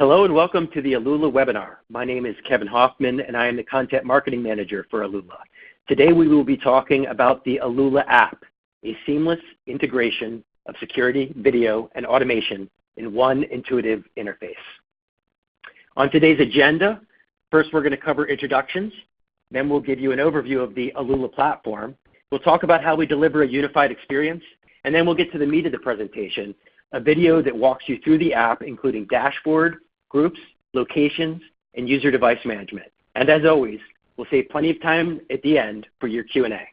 Hello and welcome to the Alula webinar. My name is Kevin Hoffman and I am the Content Marketing Manager for Alula. Today we will be talking about the Alula app, a seamless integration of security, video, and automation in one intuitive interface. On today's agenda, first we're going to cover introductions, then we'll give you an overview of the Alula platform. We'll talk about how we deliver a unified experience, and then we'll get to the meat of the presentation, a video that walks you through the app, including dashboard, groups, locations, and user device management. And as always, we'll save plenty of time at the end for your Q&A.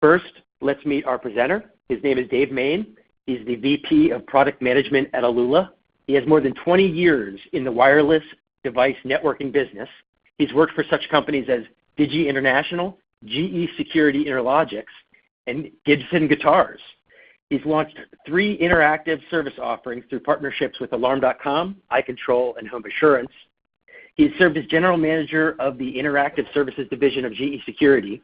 First, let's meet our presenter. His name is Dave Main. He's the VP of Product Management at Alula. He has more than 20 years in the wireless device networking business. He's worked for such companies as Digi International, GE Security Interlogics, and Gibson Guitars. He's launched 3 interactive service offerings through partnerships with Alarm.com, iControl, and Home Assurance. He's served as General Manager of the Interactive Services Division of GE Security.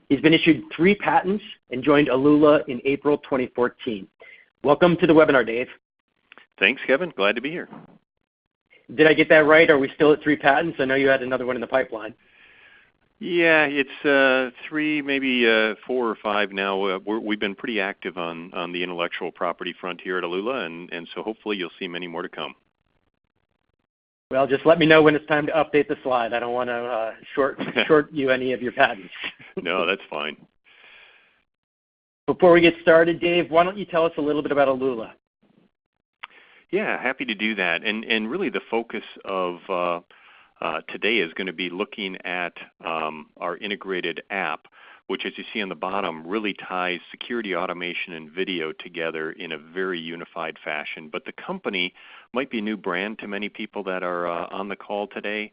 He's been issued 3 patents and joined Alula in April 2014. Welcome to the webinar, Dave. Thanks, Kevin. Glad to be here. Did I get that right? Are we still at 3 patents? I know you had another one in the pipeline. Yeah, it's 3, maybe 4 or 5 now. We've been pretty active on the intellectual property front here at Alula, and so hopefully you'll see many more to come. Well, just let me know when it's time to update the slide. I don't want to short you any of your patents. No, that's fine. Before we get started, Dave, why don't you tell us a little bit about Alula? Yeah, happy to do that. And really the focus of today is going to be looking at our integrated app, which, as you see on the bottom, really ties security, automation, and video together in a very unified fashion. But the company might be a new brand to many people that are on the call today.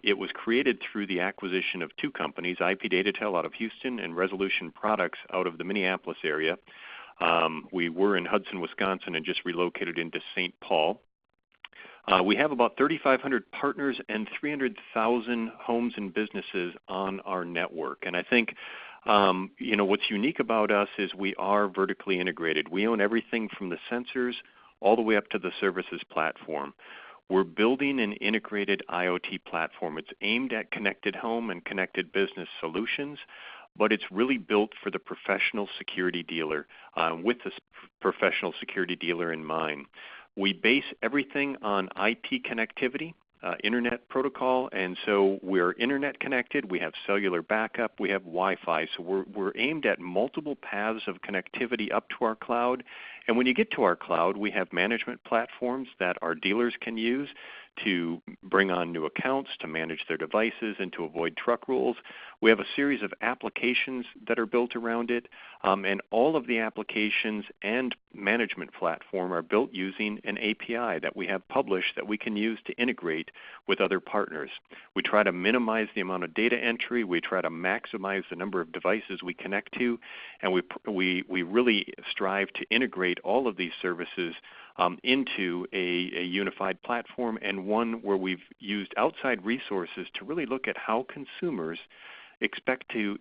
It was created through the acquisition of 2 companies, IP Datatel out of Houston and Resolution Products out of the Minneapolis area. We were in Hudson, Wisconsin, and just relocated into St. Paul. We have about 3,500 partners and 300,000 homes and businesses on our network. And I think what's unique about us is we are vertically integrated. We own everything from the sensors all the way up to the services platform. We're building an integrated IoT platform. It's aimed at connected home and connected business solutions, but it's really built for the professional security dealer with this professional security dealer in mind. We base everything on IP connectivity, internet protocol, and so we're internet connected. We have cellular backup. We have Wi-Fi. So we're aimed at multiple paths of connectivity up to our cloud. And when you get to our cloud, we have management platforms that our dealers can use to bring on new accounts, to manage their devices, and to avoid truck rules. We have a series of applications that are built around it, and all of the applications and management platform are built using an API that we have published that we can use to integrate with other partners. We try to minimize the amount of data entry. We try to maximize the number of devices we connect to, and we really strive to integrate all of these services into a unified platform, and one where we've used outside resources to really look at how consumers expect to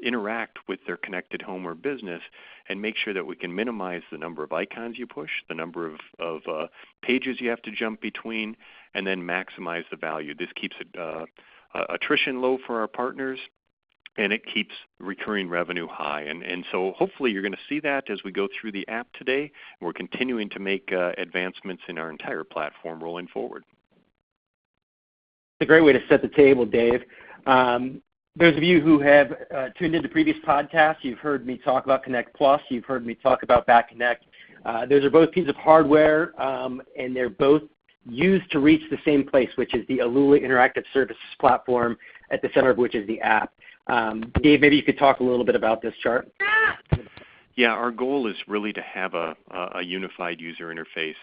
interact with their connected home or business and make sure that we can minimize the number of icons you push, the number of pages you have to jump between, and then maximize the value. This keeps attrition low for our partners, and it keeps recurring revenue high. And so hopefully you're going to see that as we go through the app today. We're continuing to make advancements in our entire platform rolling forward. It's a great way to set the table, Dave. Those of you who have tuned into previous podcasts, you've heard me talk about Connect Plus. You've heard me talk about Back Connect. Those are both pieces of hardware, and they're both used to reach the same place, which is the Alula Interactive Services platform, at the center of which is the app. Dave, maybe you could talk a little bit about this chart. Yeah, our goal is really to have a unified user interface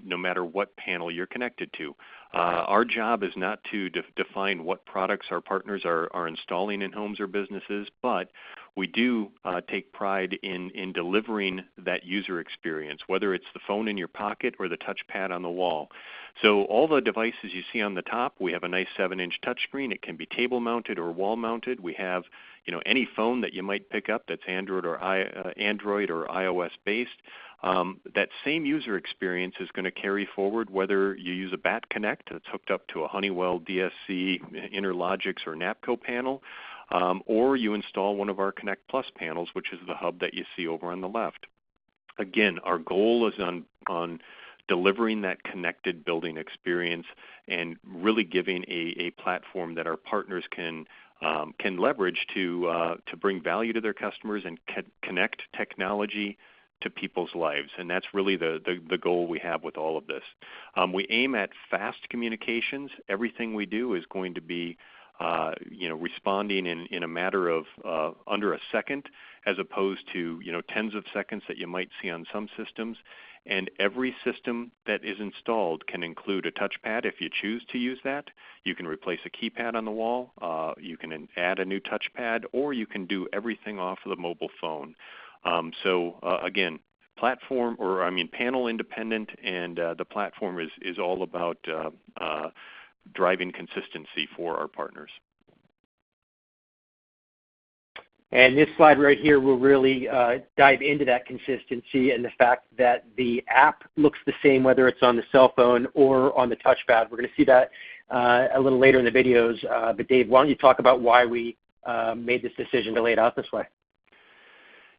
no matter what panel you're connected to. Our job is not to define what products our partners are installing in homes or businesses, but we do take pride in delivering that user experience, whether it's the phone in your pocket or the touchpad on the wall. So all the devices you see on the top, we have a nice 7-inch touchscreen. It can be table mounted or wall mounted. We have any phone that you might pick up that's Android or iOS based. That same user experience is going to carry forward whether you use a BAT Connect that's hooked up to a Honeywell DSC, Interlogix, or NAPCO panel, or you install one of our Connect Plus panels, which is the hub that you see over on the left. Again, our goal is on delivering that connected building experience and really giving a platform that our partners can leverage to bring value to their customers and connect technology to people's lives. And that's really the goal we have with all of this. We aim at fast communications. Everything we do is going to be responding in a matter of under a second, as opposed to tens of seconds that you might see on some systems. And every system that is installed can include a touchpad if you choose to use that. You can replace a keypad on the wall. You can add a new touchpad, or you can do everything off of the mobile phone. Again, panel independent, and the platform is all about driving consistency for our partners. And this slide right here will really dive into that consistency and the fact that the app looks the same whether it's on the cell phone or on the touchpad. We're going to see that a little later in the videos. But Dave, why don't you talk about why we made this decision to lay it out this way?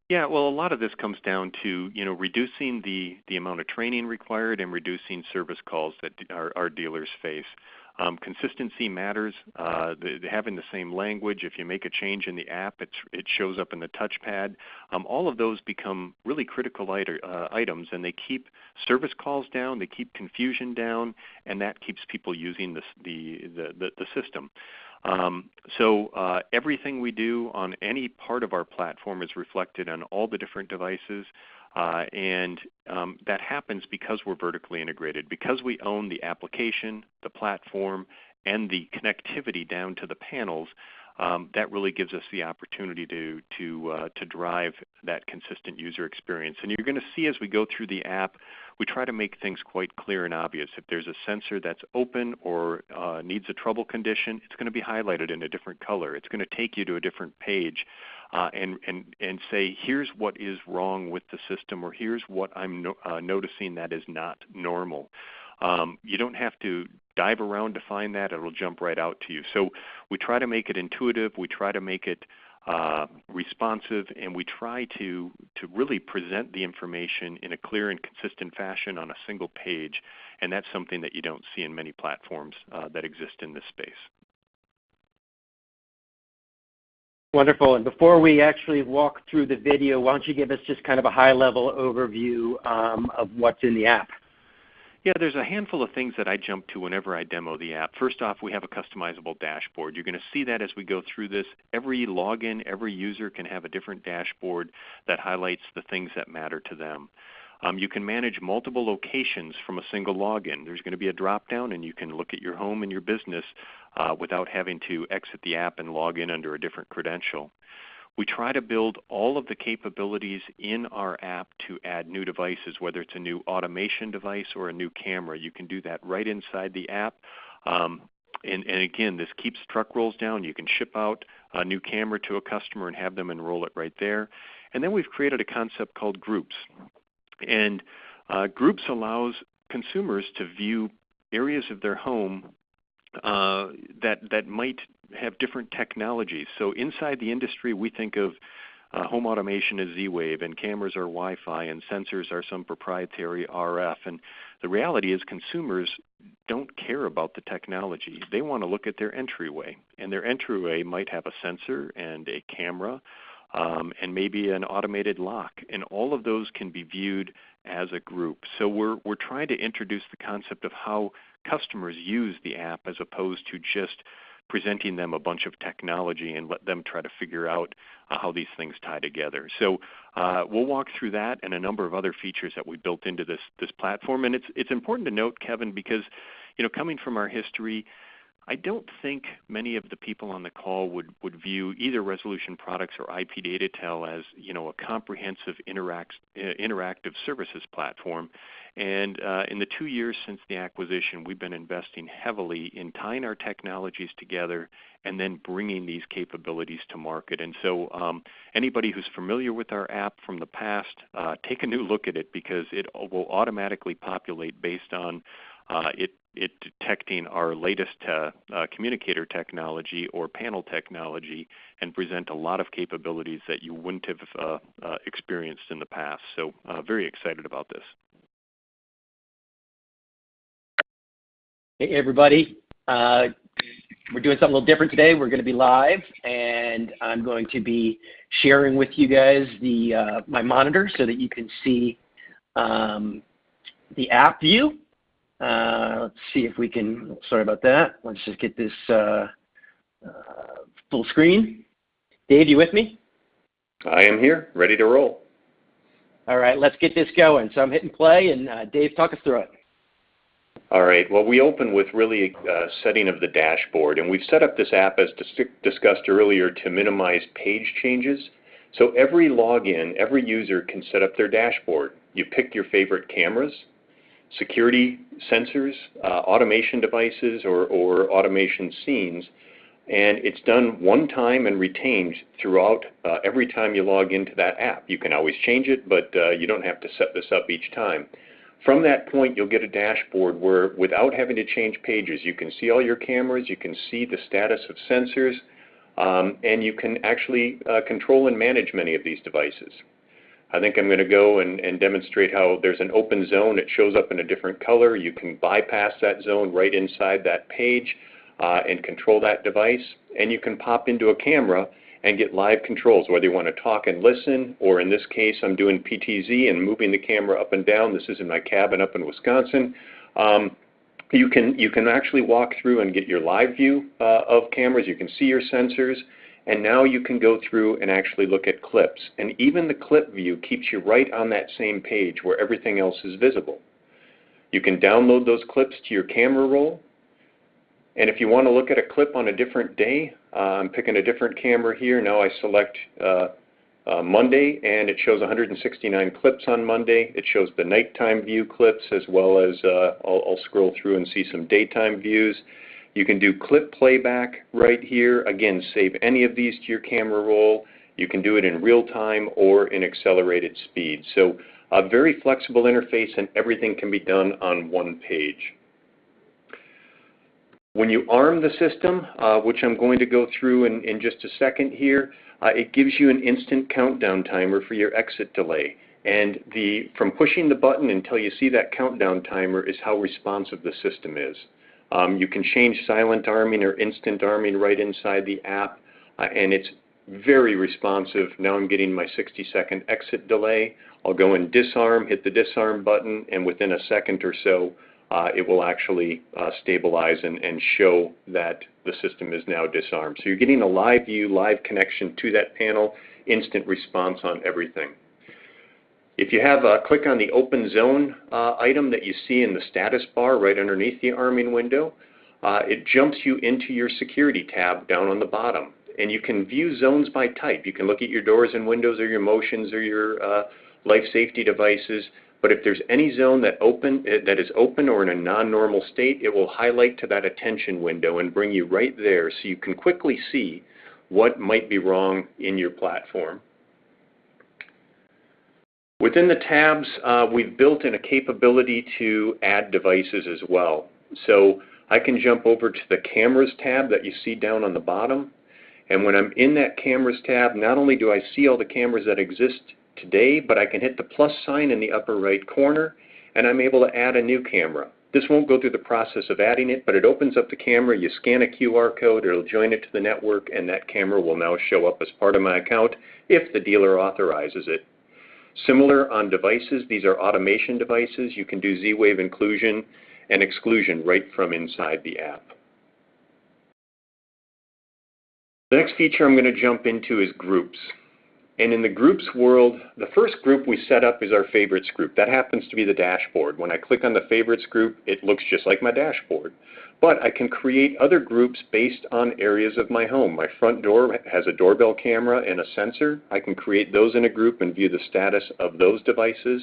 Yeah, well, a lot of this comes down to reducing the amount of training required and reducing service calls that our dealers face. Consistency matters. Having the same language, if you make a change in the app, it shows up in the touchpad. All of those become really critical items, and they keep service calls down, they keep confusion down, and that keeps people using the system. Everything we do on any part of our platform is reflected on all the different devices, and that happens because we're vertically integrated, because we own the application, the platform, and the connectivity down to the panels. That really gives us the opportunity to drive that consistent user experience. And you're going to see as we go through the app, we try to make things quite clear and obvious. If there's a sensor that's open or needs a trouble condition, it's going to be highlighted in a different color. It's going to take you to a different page and say, here's what is wrong with the system, or here's what I'm noticing that is not normal. You don't have to dive around to find that. It'll jump right out to you. So we try to make it intuitive. We try to make it responsive, and we try to really present the information in a clear and consistent fashion on a single page. And that's something that you don't see in many platforms that exist in this space. Wonderful. And before we actually walk through the video, why don't you give us just kind of a high-level overview of what's in the app? Yeah, there's a handful of things that I jump to whenever I demo the app. First off, we have a customizable dashboard. You're going to see that as we go through this. Every login, every user can have a different dashboard that highlights the things that matter to them. You can manage multiple locations from a single login. There's going to be a drop-down, and you can look at your home and your business without having to exit the app and log in under a different credential. We try to build all of the capabilities in our app to add new devices, whether it's a new automation device or a new camera. You can do that right inside the app. And again, this keeps truck rolls down. You can ship out a new camera to a customer and have them enroll it right there. And then we've created a concept called groups. And groups allows consumers to view areas of their home that might have different technologies. So inside the industry, we think of home automation as Z-Wave, and cameras are Wi-Fi, and sensors are some proprietary RF. And the reality is consumers don't care about the technology. They want to look at their entryway, and their entryway might have a sensor and a camera and maybe an automated lock, and all of those can be viewed as a group. So we're trying to introduce the concept of how customers use the app as opposed to just presenting them a bunch of technology and let them try to figure out how these things tie together. So we'll walk through that and a number of other features that we built into this platform. And it's important to note, Kevin, because coming from our history, I don't think many of the people on the call would view either Resolution Products or IP Datatel as, a comprehensive interactive services platform. And in the 2 years since the acquisition, we've been investing heavily in tying our technologies together and then bringing these capabilities to market. And so anybody who's familiar with our app from the past, take a new look at it, because it will automatically populate based on it detecting our latest communicator technology or panel technology, and present a lot of capabilities that you wouldn't have experienced in the past. So very excited about this. Hey everybody, we're doing something a little different today. We're going to be live, and I'm going to be sharing with you guys my monitor so that you can see the app view. Let's see if we can, sorry about that. Let's just get this full screen. Dave, you with me? I am here, ready to roll. All right, let's get this going. So I'm hitting play, and Dave, talk us through it. All right, well, we open with really setting of the dashboard, and we've set up this app, as discussed earlier, to minimize page changes. So every login, every user can set up their dashboard. You pick your favorite cameras, security sensors, automation devices, or automation scenes, and it's done one time and retained throughout every time you log into that app. You can always change it, but you don't have to set this up each time. From that point, you'll get a dashboard where, without having to change pages, you can see all your cameras, you can see the status of sensors, and you can actually control and manage many of these devices. I think I'm going to go and demonstrate how there's an open zone. It shows up in a different color. You can bypass that zone right inside that page and control that device. And you can pop into a camera and get live controls, whether you want to talk and listen, or in this case, I'm doing PTZ and moving the camera up and down. This is in my cabin up in Wisconsin. You can actually walk through and get your live view of cameras. You can see your sensors. And now you can go through and actually look at clips. And even the clip view keeps you right on that same page where everything else is visible. You can download those clips to your camera roll. And if you want to look at a clip on a different day, I'm picking a different camera here. Now I select Monday, and it shows 169 clips on Monday. It shows the nighttime view clips, as well as I'll scroll through and see some daytime views. You can do clip playback right here. Again, save any of these to your camera roll. You can do it in real time or in accelerated speed. So a very flexible interface, and everything can be done on one page. When you arm the system, which I'm going to go through in just a second here, it gives you an instant countdown timer for your exit delay. And from pushing the button until you see that countdown timer is how responsive the system is. You can change silent arming or instant arming right inside the app, and it's very responsive. Now I'm getting my 60-second exit delay. I'll go and disarm, hit the disarm button, and within a second or so, it will actually stabilize and show that the system is now disarmed. So you're getting a live view, live connection to that panel, instant response on everything. If you have click on the open zone item that you see in the status bar right underneath the arming window, it jumps you into your security tab down on the bottom. And you can view zones by type. You can look at your doors and windows, or your motions, or your life safety devices. But if there's any zone that is open or in a non-normal state, it will highlight to that attention window and bring you right there, so you can quickly see what might be wrong in your platform. Within the tabs, we've built in a capability to add devices as well. So I can jump over to the Cameras tab that you see down on the bottom. And when I'm in that Cameras tab, not only do I see all the cameras that exist today, but I can hit the plus sign in the upper right corner, and I'm able to add a new camera. This won't go through the process of adding it, but it opens up the camera. You scan a QR code, it'll join it to the network, and that camera will now show up as part of my account if the dealer authorizes it. Similar on devices, these are automation devices. You can do Z-Wave inclusion and exclusion right from inside the app. The next feature I'm going to jump into is groups. And in the groups world, the first group we set up is our favorites group. That happens to be the dashboard. When I click on the favorites group, it looks just like my dashboard. But I can create other groups based on areas of my home. My front door has a doorbell camera and a sensor. I can create those in a group and view the status of those devices.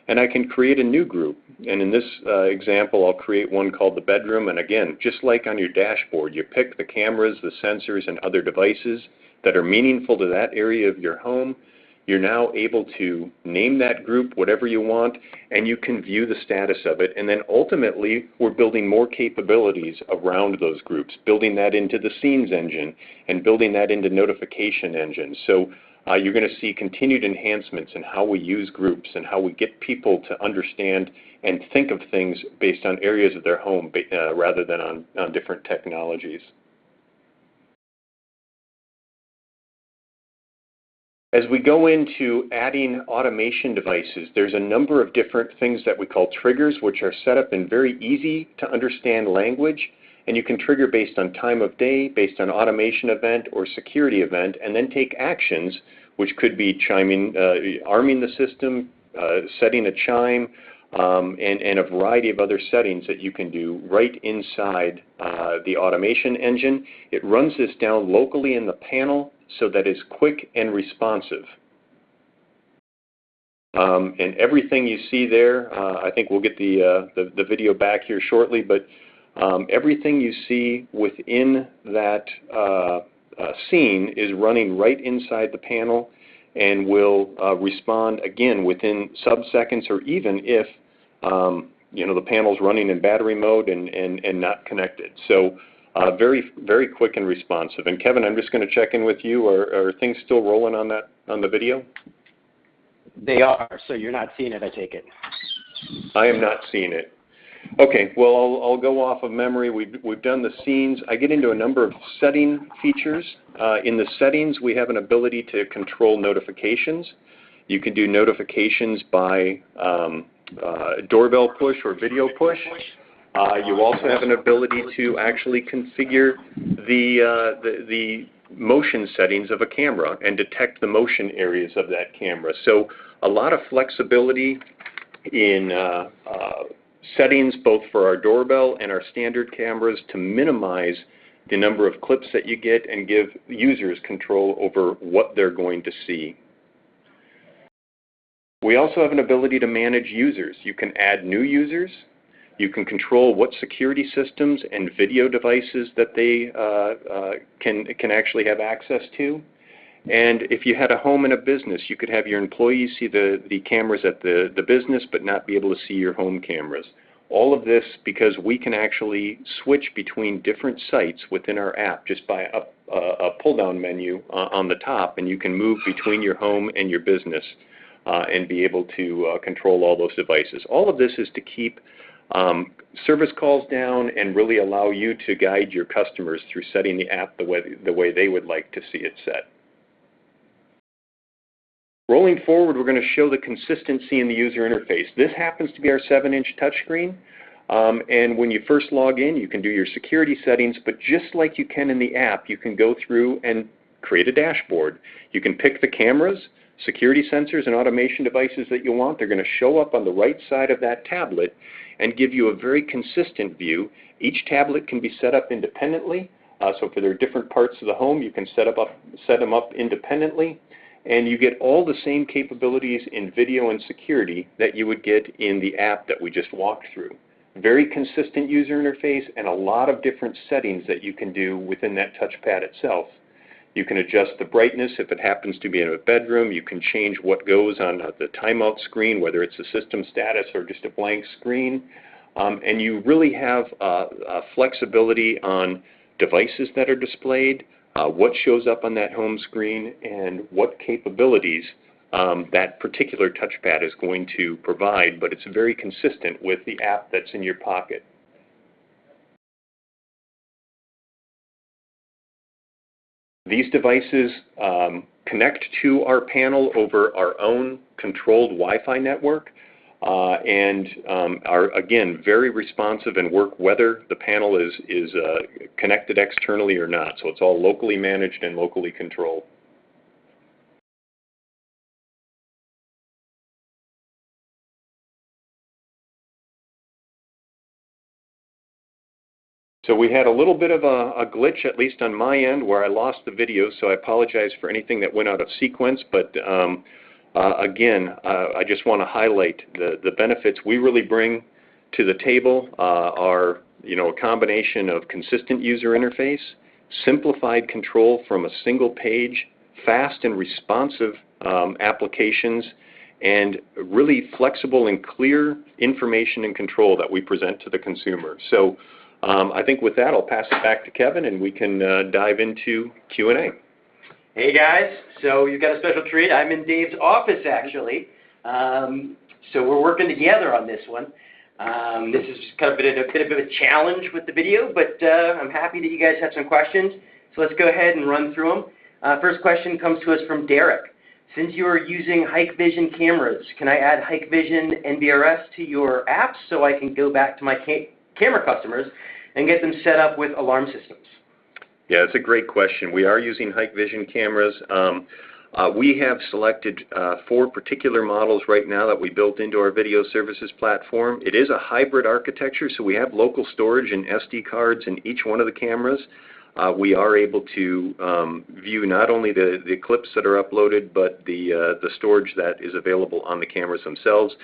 And I can create a new group. And in this example, I'll create one called the bedroom. And again, just like on your dashboard, you pick the cameras, the sensors, and other devices that are meaningful to that area of your home. You're now able to name that group whatever you want, and you can view the status of it. And then ultimately, we're building more capabilities around those groups, building that into the scenes engine and building that into notification engines. So you're going to see continued enhancements in how we use groups and how we get people to understand and think of things based on areas of their home rather than on different technologies. As we go into adding automation devices, there's a number of different things that we call triggers, which are set up in very easy to understand language. And you can trigger based on time of day, based on automation event or security event, and then take actions, which could be arming the system, setting a chime, and a variety of other settings that you can do right inside the automation engine. It runs this down locally in the panel so that it's quick and responsive. And everything you see there, I think we'll get the video back here shortly, but everything you see within that scene is running right inside the panel and will respond again within sub-seconds, or even if the panel's running in battery mode and not connected. So very, very quick and responsive. And Kevin, I'm just going to check in with you. Are things still rolling on the video? They are, so you're not seeing it, I take it. I am not seeing it. Okay, well, I'll go off of memory. We've done the scenes. I get into a number of setting features. In the settings, we have an ability to control notifications. You can do notifications by doorbell push or video push. You also have an ability to actually configure the motion settings of a camera and detect the motion areas of that camera. So a lot of flexibility in settings both for our doorbell and our standard cameras to minimize the number of clips that you get and give users control over what they're going to see. We also have an ability to manage users. You can add new users. You can control what security systems and video devices that they can actually have access to. And if you had a home and a business, you could have your employees see the cameras at the business but not be able to see your home cameras. All of this because we can actually switch between different sites within our app just by a pull-down menu on the top, and you can move between your home and your business and be able to control all those devices. All of this is to keep service calls down and really allow you to guide your customers through setting the app the way they would like to see it set. Rolling forward, we're going to show the consistency in the user interface. This happens to be our 7-inch touchscreen. And when you first log in, you can do your security settings, but just like you can in the app, you can go through and create a dashboard. You can pick the cameras, security sensors, and automation devices that you want. They're going to show up on the right side of that tablet and give you a very consistent view. Each tablet can be set up independently. So for their different parts of the home, you can set them up independently. And you get all the same capabilities in video and security that you would get in the app that we just walked through. Very consistent user interface and a lot of different settings that you can do within that touchpad itself. You can adjust the brightness if it happens to be in a bedroom. You can change what goes on the timeout screen, whether it's a system status or just a blank screen. And you really have flexibility on devices that are displayed, what shows up on that home screen, and what capabilities that particular touchpad is going to provide, but it's very consistent with the app that's in your pocket. These devices connect to our panel over our own controlled Wi-Fi network and are, again, very responsive and work whether the panel is connected externally or not. So it's all locally managed and locally controlled. So we had a little bit of a glitch, at least on my end, where I lost the video, so I apologize for anything that went out of sequence. But again, I just want to highlight the benefits we really bring to the table are a combination of consistent user interface, simplified control from a single page, fast and responsive applications, and really flexible and clear information and control that we present to the consumer. So I think with that, I'll pass it back to Kevin, and we can dive into Q&A. Hey guys, so you've got a special treat. I'm in Dave's office actually, so we're working together on this one. This is kind of a bit of a challenge with the video, but I'm happy that you guys have some questions. So let's go ahead and run through them. First question comes to us from Derek. Since you are using Hikvision cameras, can I add Hikvision NVRS to your apps so I can go back to my camera customers and get them set up with alarm systems? Yeah, it's a great question. We are using Hikvision cameras. We have selected 4 particular models right now that we built into our video services platform. It is a hybrid architecture, so we have local storage and SD cards in each one of the cameras. We are able to view not only the clips that are uploaded, but the storage that is available on the cameras themselves.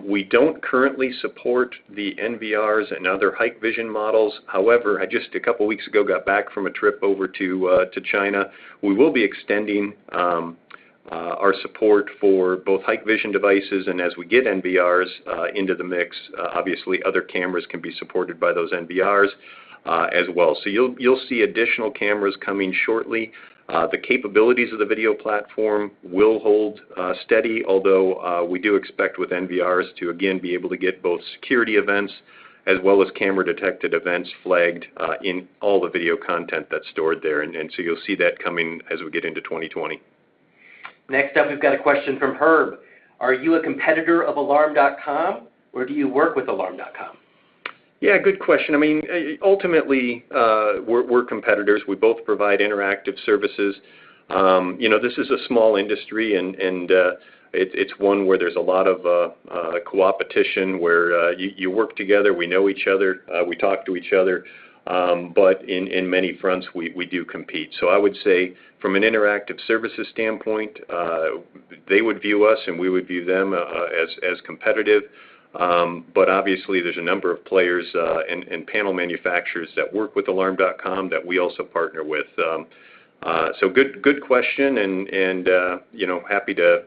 We don't currently support the NVRs and other Hikvision models. However, I just a couple weeks ago got back from a trip over to China. We will be extending our support for both Hikvision devices, and as we get NVRs into the mix, obviously other cameras can be supported by those NVRs as well. So you'll see additional cameras coming shortly. The capabilities of the video platform will hold steady, although we do expect with NVRs to again be able to get both security events as well as camera detected events flagged in all the video content that's stored there, and so you'll see that coming as we get into 2020. Next up, we've got a question from Herb. Are you a competitor of Alarm.com, or do you work with Alarm.com? Yeah, good question. I mean, ultimately, we're competitors. We both provide interactive services. This is a small industry, and it's one where there's a lot of co-opetition, where you work together, we know each other, we talk to each other, but in many fronts we do compete. So I would say from an interactive services standpoint, they would view us and we would view them as competitive. But obviously there's a number of players and panel manufacturers that work with Alarm.com that we also partner with. So good question, and happy to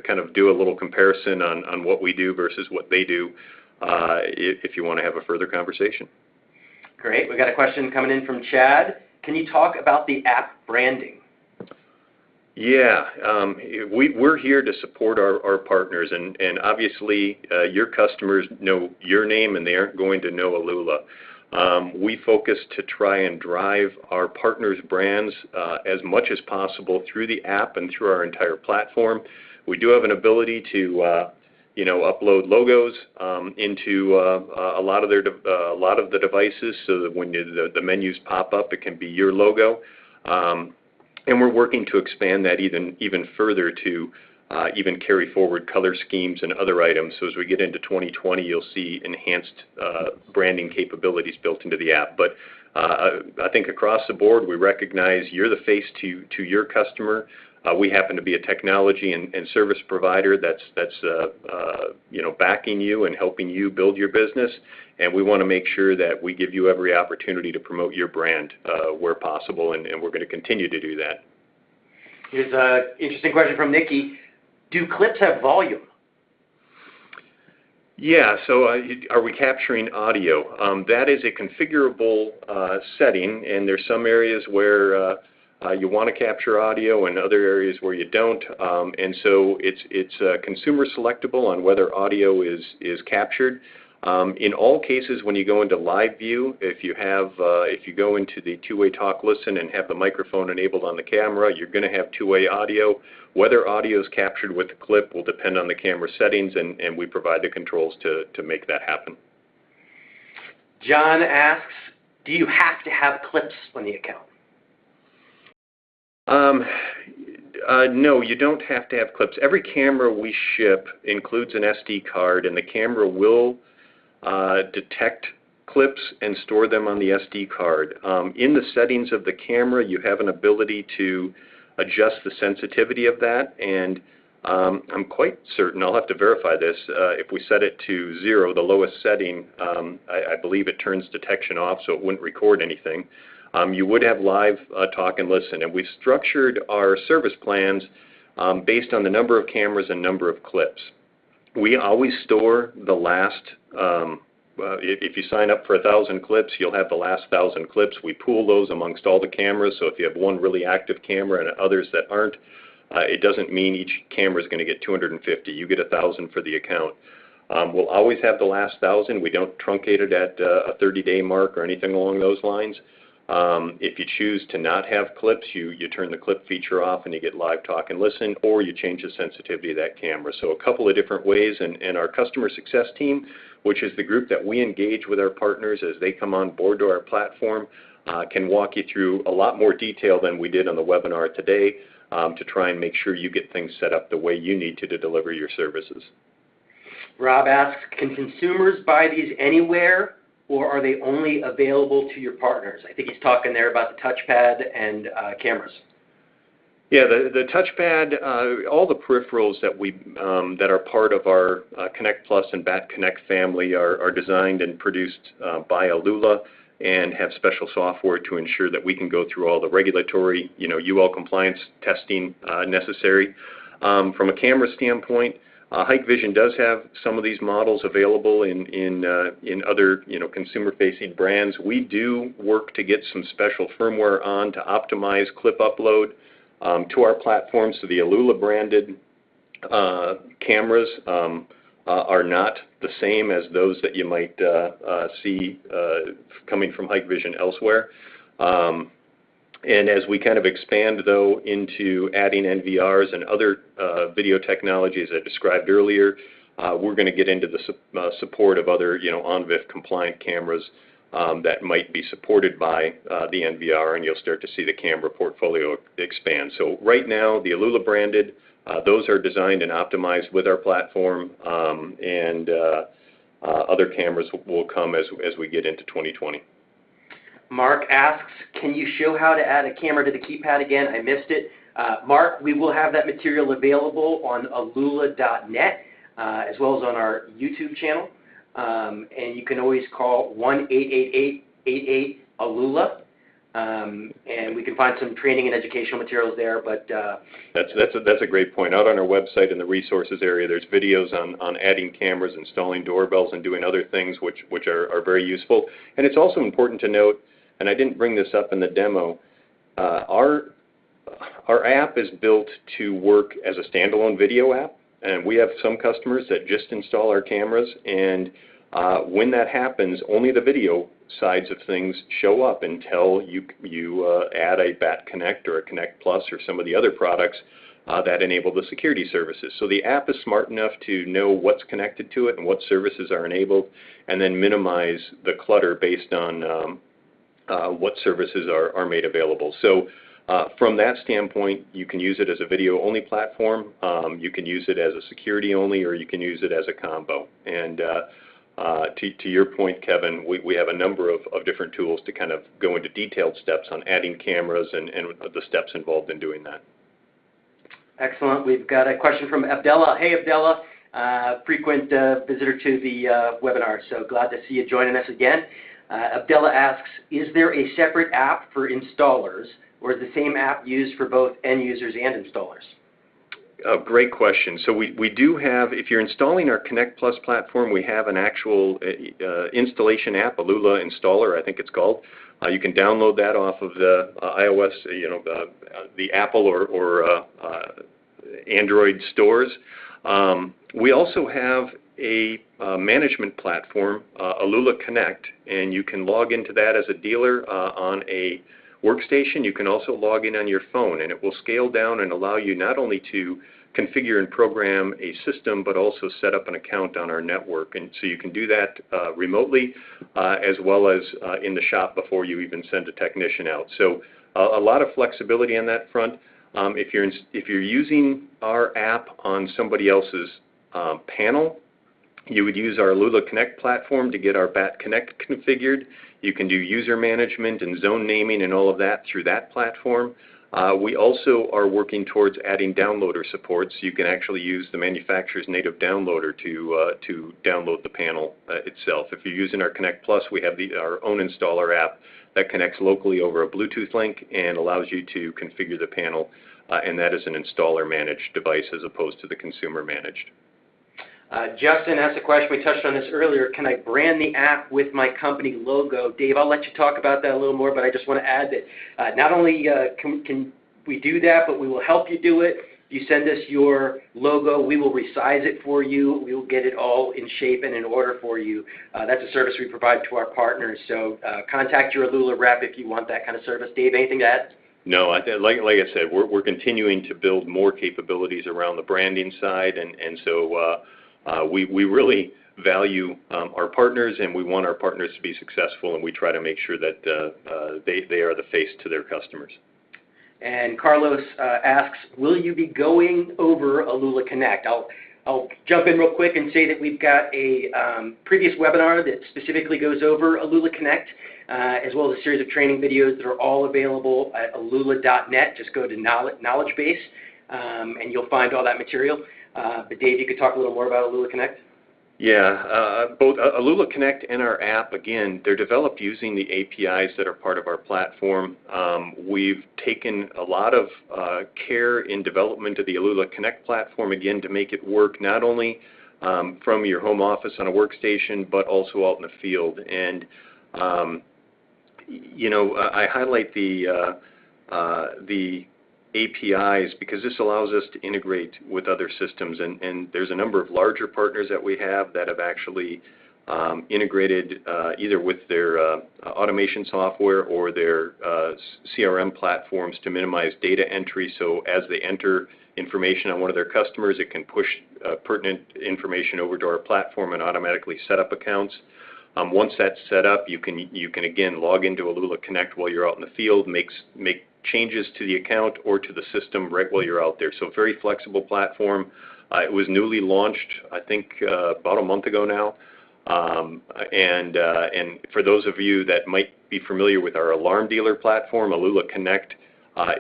kind of do a little comparison on what we do versus what they do if you want to have a further conversation. Great. We got a question coming in from Chad. Can you talk about the app branding? Yeah, we're here to support our partners, and obviously your customers know your name and they aren't going to know Alula. We focus to try and drive our partners' brands as much as possible through the app and through our entire platform. We do have an ability to upload logos into a lot of the devices, so that when the menus pop up, it can be your logo. And we're working to expand that even further to even carry forward color schemes and other items. So as we get into 2020, you'll see enhanced branding capabilities built into the app. But I think across the board, we recognize you're the face to your customer. We happen to be a technology and service provider that's backing you and helping you build your business, and we want to make sure that we give you every opportunity to promote your brand where possible, and we're going to continue to do that. Here's an interesting question from Nikki. Do clips have volume? Yeah, so are we capturing audio? That is a configurable setting, and there's some areas where you want to capture audio and other areas where you don't, and so it's consumer selectable on whether audio is captured. In all cases, when you go into live view, if you go into the two-way talk listen and have the microphone enabled on the camera, you're going to have two-way audio. Whether audio is captured with the clip will depend on the camera settings, and we provide the controls to make that happen. John asks, do you have to have clips on the account? No, you don't have to have clips. Every camera we ship includes an SD card, and the camera will detect clips and store them on the SD card. In the settings of the camera, you have an ability to adjust the sensitivity of that, and I'm quite certain, I'll have to verify this, if we set it to 0, the lowest setting, I believe it turns detection off so it wouldn't record anything. You would have live talk and listen, and we've structured our service plans based on the number of cameras and number of clips. We always store the last, if you sign up for 1,000 clips, you'll have the last 1,000 clips. We pool those amongst all the cameras, so if you have one really active camera and others that aren't, it doesn't mean each camera is going to get 250. You get 1,000 for the account. We'll always have the last 1,000. We don't truncate it at a 30-day mark or anything along those lines. If you choose to not have clips, you turn the clip feature off and you get live talk and listen, or you change the sensitivity of that camera. So a couple of different ways, and our customer success team, which is the group that we engage with our partners as they come on board to our platform, can walk you through a lot more detail than we did on the webinar today to try and make sure you get things set up the way you need to deliver your services. Rob asks, can consumers buy these anywhere, or are they only available to your partners? I think he's talking there about the touchpad and cameras. Yeah, the touchpad, all the peripherals that are part of our Connect Plus and Bat Connect family are designed and produced by Alula and have special software to ensure that we can go through all the regulatory, UL compliance testing necessary. From a camera standpoint, Hikvision does have some of these models available in other consumer-facing brands. We do work to get some special firmware on to optimize clip upload to our platform. So the Alula branded cameras are not the same as those that you might see coming from Hikvision elsewhere. And as we kind of expand, though, into adding NVRs and other video technologies I described earlier, we're going to get into the support of other, ONVIF compliant cameras that might be supported by the NVR, and you'll start to see the camera portfolio expand. So right now, the Alula branded, those are designed and optimized with our platform, and other cameras will come as we get into 2020. Mark asks, can you show how to add a camera to the keypad again? I missed it. Mark, we will have that material available on alula.net as well as on our YouTube channel. And you can always call 1-888-88-ALULA. And we can find some training and educational materials there. But that's a great point. Out on our website in the resources area, there's videos on adding cameras, installing doorbells, and doing other things which are very useful. And it's also important to note, and I didn't bring this up in the demo, our app is built to work as a standalone video app, and we have some customers that just install our cameras, and when that happens, only the video sides of things show up until you add a Bat Connect or a Connect Plus or some of the other products that enable the security services. So the app is smart enough to know what's connected to it and what services are enabled, and then minimize the clutter based on what services are made available. So from that standpoint, you can use it as a video-only platform, you can use it as a security-only, or you can use it as a combo. And to your point, Kevin, we have a number of different tools to kind of go into detailed steps on adding cameras and the steps involved in doing that. Excellent. We've got a question from Abdullah. Hey, Abdullah, frequent visitor to the webinar, so glad to see you joining us again. Abdullah asks, is there a separate app for installers, or is the same app used for both end users and installers? Oh, great question. So we do have, if you're installing our Connect Plus platform, we have an actual installation app, Alula Installer, I think it's called. You can download that off of the iOS, the Apple or Android stores. We also have a management platform, Alula Connect, and you can log into that as a dealer on a workstation. You can also log in on your phone, and it will scale down and allow you not only to configure and program a system, but also set up an account on our network. And so you can do that remotely as well as in the shop before you even send a technician out. So a lot of flexibility on that front. If you're using our app on somebody else's panel, You would use our Alula Connect platform to get our BAT Connect configured. You can do user management and zone naming and all of that through that platform. We also are working towards adding downloader support, so you can actually use the manufacturer's native downloader to download the panel itself. If you're using our Connect Plus, we have our own installer app that connects locally over a Bluetooth link and allows you to configure the panel, and that is an installer-managed device as opposed to the consumer-managed. Justin asked a question, we touched on this earlier, can I brand the app with my company logo? Dave, I'll let you talk about that a little more, but I just want to add that not only can we do that, but we will help you do it. You send us your logo, we will resize it for you, we will get it all in shape and in order for you. That's a service we provide to our partners, so contact your Alula rep if you want that kind of service. Dave, anything to add? No, like I said, we're continuing to build more capabilities around the branding side, and so we really value our partners, and we want our partners to be successful, and we try to make sure that they are the face to their customers. And Carlos asks, will you be going over Alula Connect? I'll jump in real quick and say that we've got a previous webinar that specifically goes over Alula Connect, as well as a series of training videos that are all available at alula.net. Just go to Knowledge Base, and you'll find all that material. But Dave, you could talk a little more about Alula Connect? Yeah, both Alula Connect and our app, again, they're developed using the APIs that are part of our platform. We've taken a lot of care in development of the Alula Connect platform, again, to make it work not only from your home office on a workstation, but also out in the field. And, you know, I highlight the APIs because this allows us to integrate with other systems, and there's a number of larger partners that we have that have actually integrated either with their automation software or their CRM platforms to minimize data entry. So as they enter information on one of their customers, it can push pertinent information over to our platform and automatically set up accounts. Once that's set up, you can again log into Alula Connect while you're out in the field, make changes to the account or to the system right while you're out there. So very flexible platform. It was newly launched, I think, about a month ago now. And for those of you that might be familiar with our alarm dealer platform, Alula Connect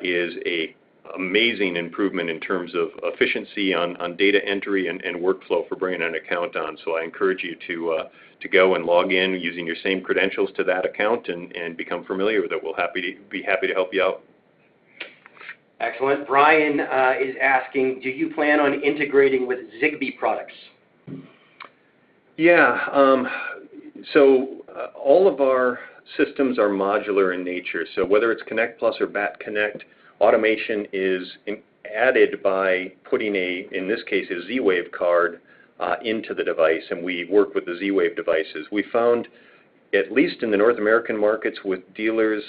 is a amazing improvement in terms of efficiency on data entry and workflow for bringing an account on. So I encourage you to go and log in using your same credentials to that account and become familiar with it. We'll be happy to help you out. Excellent. Brian is asking, do you plan on integrating with Zigbee products? Yeah, so all of our systems are modular in nature. So whether it's Connect Plus or BAT Connect, automation is added by putting in this case, a Z-Wave card into the device, and we work with the Z-Wave devices. We found, at least in the North American markets with dealers,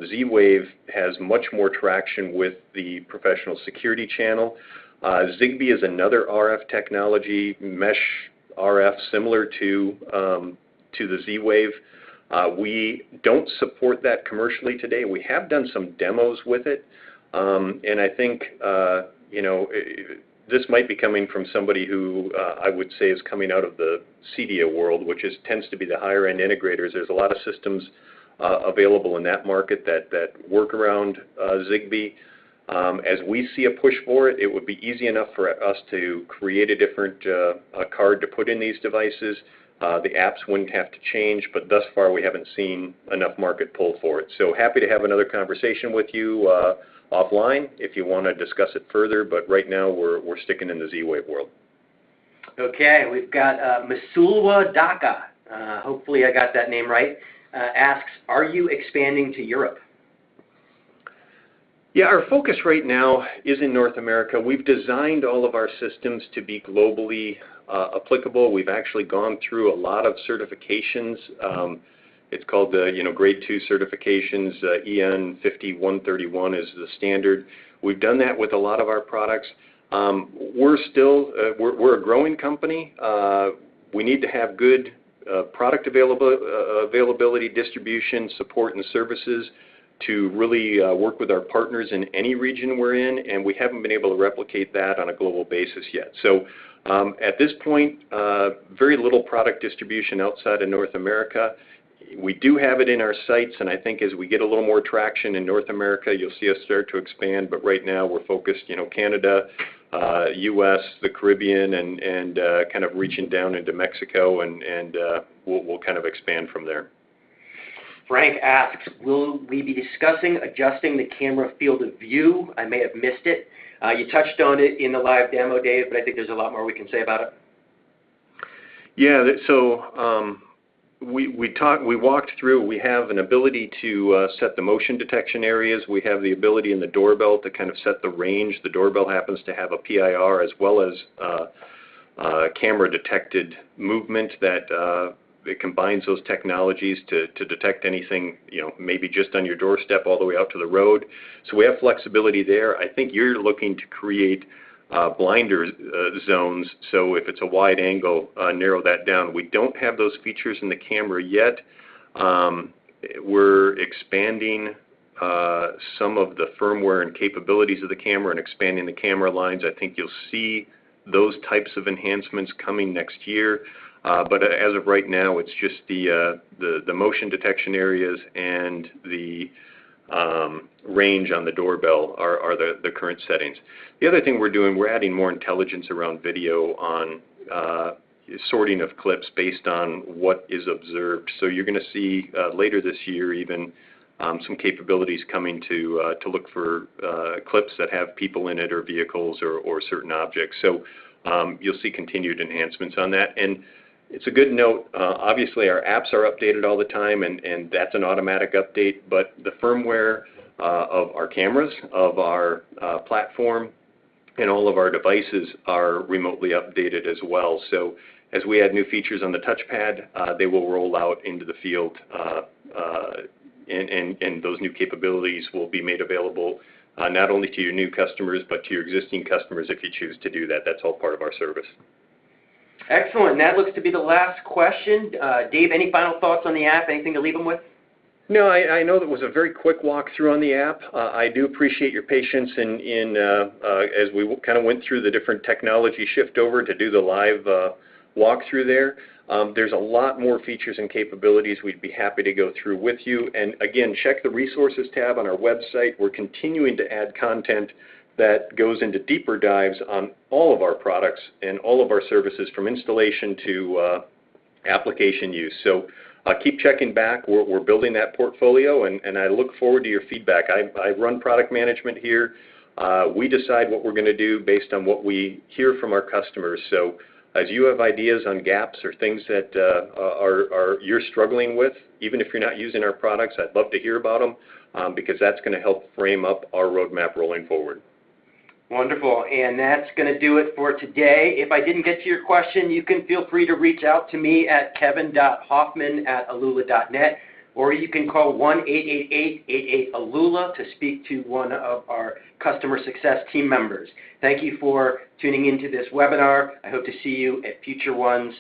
Z-Wave has much more traction with the professional security channel. Zigbee is another RF technology, mesh RF, similar to the Z-Wave. We don't support that commercially today. We have done some demos with it, and I think you know, this might be coming from somebody who I would say is coming out of the CEDIA world, which tends to be the higher end integrators. There's a lot of systems available in that market that work around Zigbee. As we see a push for it, it would be easy enough for us to create a different card to put in these devices. The apps wouldn't have to change, but thus far we haven't seen enough market pull for it. So happy to have another conversation with you offline if you want to discuss it further, but right now we're sticking in the Z-Wave world. Okay, we've got Masulwa Daka, hopefully I got that name right, asks, are you expanding to Europe? Yeah, our focus right now is in North America. We've designed all of our systems to be globally applicable. We've actually gone through a lot of certifications. It's called the Grade 2 certifications. EN 50131 is the standard. We've done that with a lot of our products. We're a growing company. We need to have good product availability, distribution, support, and services. to really work with our partners in any region we're in, and we haven't been able to replicate that on a global basis yet. So at this point, very little product distribution outside of North America. We do have it in our sites, and I think as we get a little more traction in North America, you'll see us start to expand. But right now, we're focused, Canada, U.S., the Caribbean, and kind of reaching down into Mexico, and we'll kind of expand from there. Frank asks, will we be discussing adjusting the camera field of view? I may have missed it. You touched on it in the live demo, Dave, but I think there's a lot more we can say about it. Yeah, so we walked through. We have an ability to set the motion detection areas. We have the ability in the doorbell to kind of set the range. The doorbell happens to have a PIR as well as camera detected movement that it combines those technologies to detect anything, maybe just on your doorstep all the way out to the road. So we have flexibility there. I think you're looking to create blinder zones, so if it's a wide angle, narrow that down. We don't have those features in the camera yet. We're expanding some of the firmware and capabilities of the camera and expanding the camera lines. I think you'll see those types of enhancements coming next year. But as of right now, it's just the motion detection areas and the range on the doorbell are the current settings. The other thing we're doing, we're adding more intelligence around video on sorting of clips based on what is observed. So you're going to see later this year even some capabilities coming to look for clips that have people in it or vehicles or certain objects. So you'll see continued enhancements on that. And it's a good note. Obviously, our apps are updated all the time, and that's an automatic update. But the firmware of our cameras, of our platform, and all of our devices are remotely updated as well. So as we add new features on the touchpad, they will roll out into the field, and those new capabilities will be made available not only to your new customers, but to your existing customers if you choose to do that. That's all part of our service. Excellent. That looks to be the last question. Dave, any final thoughts on the app? Anything to leave them with? No, I know that was a very quick walkthrough on the app. I do appreciate your patience in as we kind of went through the different technology shift over to do the live walkthrough there. There's a lot more features and capabilities we'd be happy to go through with you. And again, check the resources tab on our website. We're continuing to add content that goes into deeper dives on all of our products and all of our services from installation to application use. So keep checking back. We're building that portfolio, and I look forward to your feedback. I run product management here. We decide what we're going to do based on what we hear from our customers. So as you have ideas on gaps or things that you're struggling with, even if you're not using our products, I'd love to hear about them because that's going to help frame up our roadmap rolling forward. Wonderful, and that's going to do it for today. If I didn't get to your question, you can feel free to reach out to me at kevin.hoffman@alula.net, or you can call 1-888-88-ALULA to speak to one of our customer success team members. Thank you for tuning into this webinar. I hope to see you at future ones.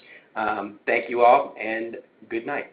Thank you all, and good night.